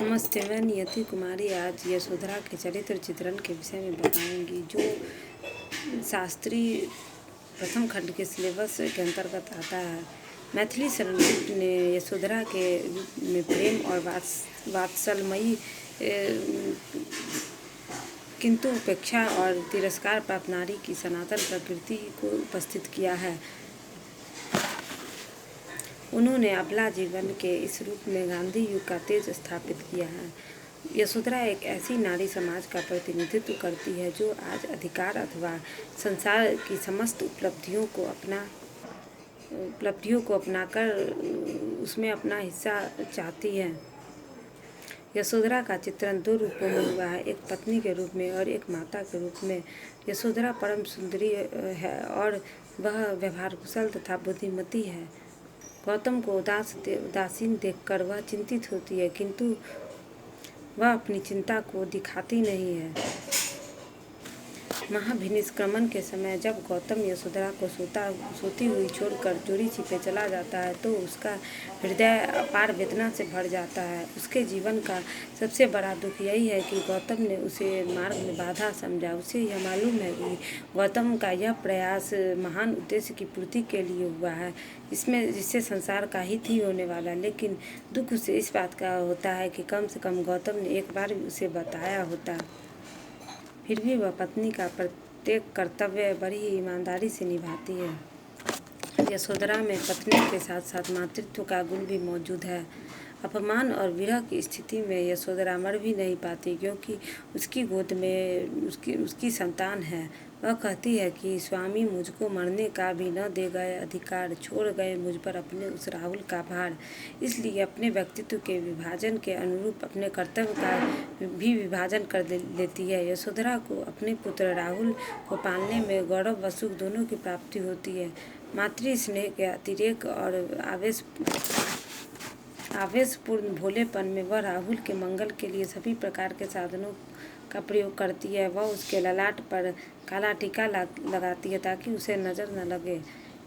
नमस्ते, मैं नियति कुमारी आज यशोधरा के चरित्र चित्रण के विषय में बताऊंगी, जो शास्त्री प्रथम खंड के सिलेबस के अंतर्गत आता है। मैथिली शरणदीप ने यशोधरा के रूप में प्रेम और वात्सल्यमयी किंतु उपेक्षा और तिरस्कार प्राप्त नारी की सनातन प्रकृति को उपस्थित किया है। उन्होंने अबला जीवन के इस रूप में गांधी युग का तेज स्थापित किया है। यशोधरा एक ऐसी नारी समाज का प्रतिनिधित्व करती है जो आज अधिकार अथवा संसार की समस्त उपलब्धियों को अपनाकर उसमें अपना हिस्सा चाहती है। यशोधरा का चित्रण दो रूपों में हुआ है, एक पत्नी के रूप में और एक माता के रूप में। यशोधरा परम सुंदरी है और वह व्यवहार कुशल तथा बुद्धिमती है। गौतम को उदासीन देखकर वह चिंतित होती है, किंतु वह अपनी चिंता को दिखाती नहीं है। महाभिनिष्क्रमण के समय जब गौतम यशोधरा को सोती हुई छोड़कर चोरी छिपे चला जाता है तो उसका हृदय अपार वेदना से भर जाता है। उसके जीवन का सबसे बड़ा दुख यही है कि गौतम ने उसे मार्ग में बाधा समझा। उसे यह मालूम है कि गौतम का यह प्रयास महान उद्देश्य की पूर्ति के लिए हुआ है, जिससे संसार का हित ही होने वाला, लेकिन दुख उसे इस बात का होता है कि कम से कम गौतम ने एक बार उसे बताया होता। फिर भी वह पत्नी का प्रत्येक कर्तव्य बड़ी ही ईमानदारी से निभाती है। यशोधरा में पत्नी के साथ साथ मातृत्व का गुण भी मौजूद है। अपमान और विरह की स्थिति में यशोधरा मर भी नहीं पाती, क्योंकि उसकी गोद में उसकी संतान है। वह कहती है कि स्वामी मुझको मरने का भी न दे गए अधिकार, छोड़ गए मुझ पर अपने उस राहुल का भार। इसलिए अपने व्यक्तित्व के विभाजन के अनुरूप अपने कर्तव्य का भी विभाजन कर लेती है। यशोधरा को अपने पुत्र राहुल को पालने में गौरव व सुख दोनों की प्राप्ति होती है। मातृ स्नेह के अतिरेक और आवेशपूर्ण भोलेपन में वह राहुल के मंगल के लिए सभी प्रकार के साधनों का प्रयोग करती है। वह उसके ललाट पर काला टीका लगाती है ताकि उसे नजर न लगे।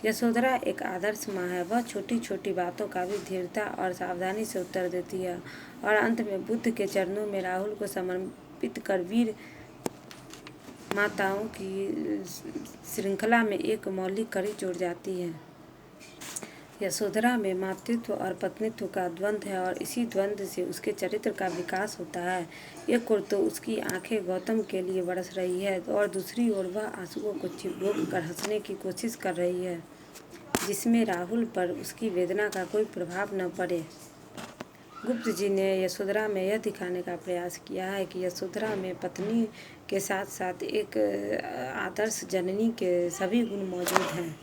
यशोधरा एक आदर्श माँ है। वह छोटी छोटी बातों का भी धीरता और सावधानी से उत्तर देती है और अंत में बुद्ध के चरणों में राहुल को समर्पित कर वीर माताओं की श्रृंखला में एक मौलिक कड़ी जोड़ जाती है। यशोधरा में मातृत्व और पत्नीत्व का द्वंद्व है और इसी द्वंद्व से उसके चरित्र का विकास होता है। एक ओर तो उसकी आंखें गौतम के लिए बरस रही है और दूसरी ओर वह आंसुओं को रोक कर हंसने की कोशिश कर रही है, जिसमें राहुल पर उसकी वेदना का कोई प्रभाव न पड़े। गुप्त जी ने यशोधरा में यह दिखाने का प्रयास किया है कि यशोधरा में पत्नी के साथ साथ एक आदर्श जननी के सभी गुण मौजूद हैं।